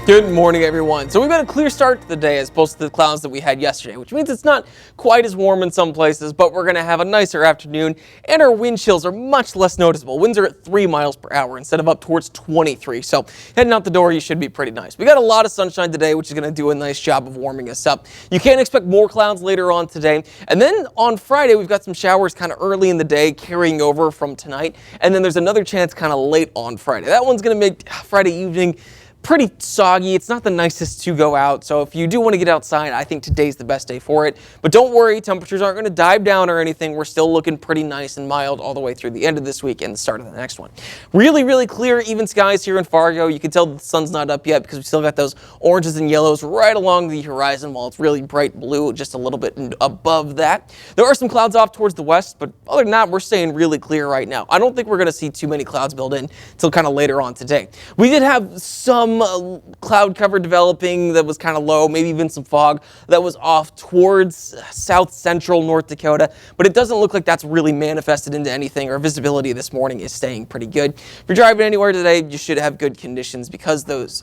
Good morning, everyone. So we've got a clear start to the day as opposed to the clouds that we had yesterday, which means it's not quite as warm in some places, but we're going to have a nicer afternoon, and our wind chills are much less noticeable. Winds are at 3 miles per hour instead of up towards 23. So heading out the door, you should be pretty nice. We got a lot of sunshine today, which is going to do a nice job of warming us up. You can expect more clouds later on today. And then on Friday, we've got some showers kind of early in the day carrying over from tonight. And then there's another chance kind of late on Friday. That one's going to make Friday evening pretty soggy. It's not the nicest to go out, so if you do want to get outside, I think today's the best day for it. But don't worry, temperatures aren't going to dive down or anything. We're still looking pretty nice and mild all the way through the end of this week and the start of the next one. Really, really clear, even skies here in Fargo. You can tell the sun's not up yet because we still got those oranges and yellows right along the horizon while it's really bright blue just a little bit above that. There are some clouds off towards the west, but other than that, we're staying really clear right now. I don't think we're going to see too many clouds build in until kind of later on today. We did have some cloud cover developing that was kind of low, maybe even some fog that was off towards south central North Dakota, but it doesn't look like that's really manifested into anything. Our visibility this morning is staying pretty good. If you're driving anywhere today, you should have good conditions because those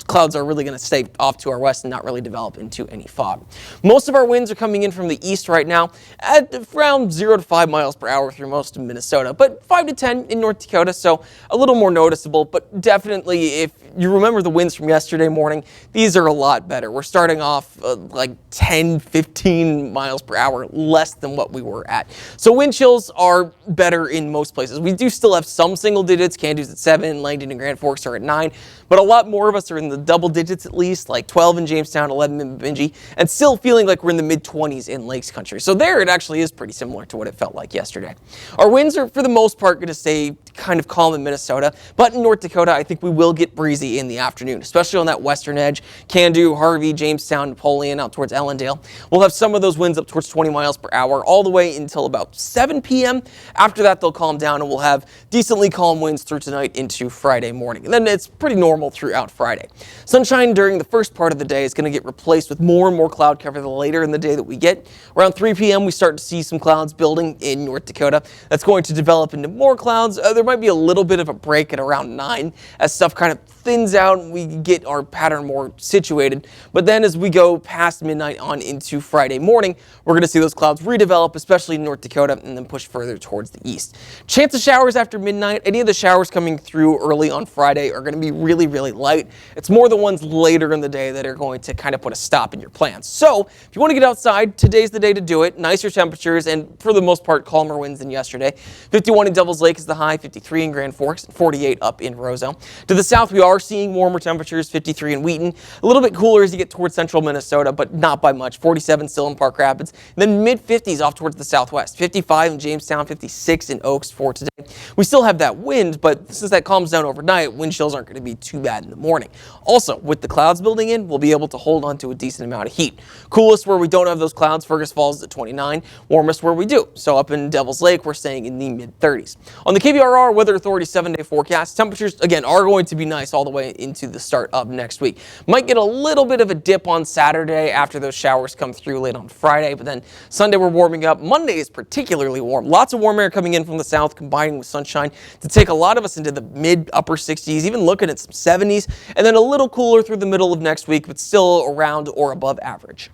clouds are really going to stay off to our west and not really develop into any fog. Most of our winds are coming in from the east right now at around 0 to 5 miles per hour through most of Minnesota, but 5 to 10 in North Dakota, so a little more noticeable, but definitely if you remember the winds from yesterday morning, these are a lot better. We're starting off like 10, 15 miles per hour, less than what we were at. So wind chills are better in most places. We do still have some single digits. Candu's at 7, Langdon and Grand Forks are at 9, but a lot more of us are in the double digits at least, like 12 in Jamestown, 11 in Bemidji, and still feeling like we're in the mid-20s in Lakes Country. So there it actually is pretty similar to what it felt like yesterday. Our winds are, for the most part, going to stay kind of calm in Minnesota, but in North Dakota, I think we will get breezy in the afternoon, especially on that western edge. Candu, Harvey, Jamestown, Napoleon, out towards Ellendale. We'll have some of those winds up towards 20 miles per hour all the way until about 7 p.m. After that, they'll calm down and we'll have decently calm winds through tonight into Friday morning. And then it's pretty normal throughout Friday. Sunshine during the first part of the day is going to get replaced with more and more cloud cover the later in the day that we get. Around 3 p.m., we start to see some clouds building in North Dakota. That's going to develop into more clouds. There might be a little bit of a break at around 9 as stuff kind of thins out and we get our pattern more situated. But then as we go past midnight on into Friday morning, we're going to see those clouds redevelop, especially in North Dakota, and then push further towards the east. Chance of showers after midnight. Any of the showers coming through early on Friday are going to be really, really light. It's more the ones later in the day that are going to kind of put a stop in your plans. So if you want to get outside, today's the day to do it. Nicer temperatures and for the most part calmer winds than yesterday. 51 in Devils Lake is the high, 53 in Grand Forks, 48 up in Roseau. To the south, we are seeing warmer temperatures, 53 in Wheaton. A little bit cooler as you get towards central Minnesota, but not by much. 47 still in Park Rapids. And then mid-50s off towards the southwest. 55 in Jamestown, 56 in Oaks for today. We still have that wind, but since that calms down overnight, wind chills aren't going to be too bad in the morning. Also, with the clouds building in, we'll be able to hold on to a decent amount of heat. Coolest where we don't have those clouds, Fergus Falls is at 29. Warmest where we do. So up in Devils Lake, we're staying in the mid-30s. On the KVRR Weather Authority 7-day forecast, temperatures, again, are going to be nice all the way into the start of next week. Might get a little bit of a dip on Saturday after those showers come through late on Friday, but then Sunday we're warming up. Monday is particularly warm. Lots of warm air coming in from the south combining with sunshine to take a lot of us into the mid-upper 60s, even looking at some 70s, and then a little cooler through the middle of next week, but still around or above average.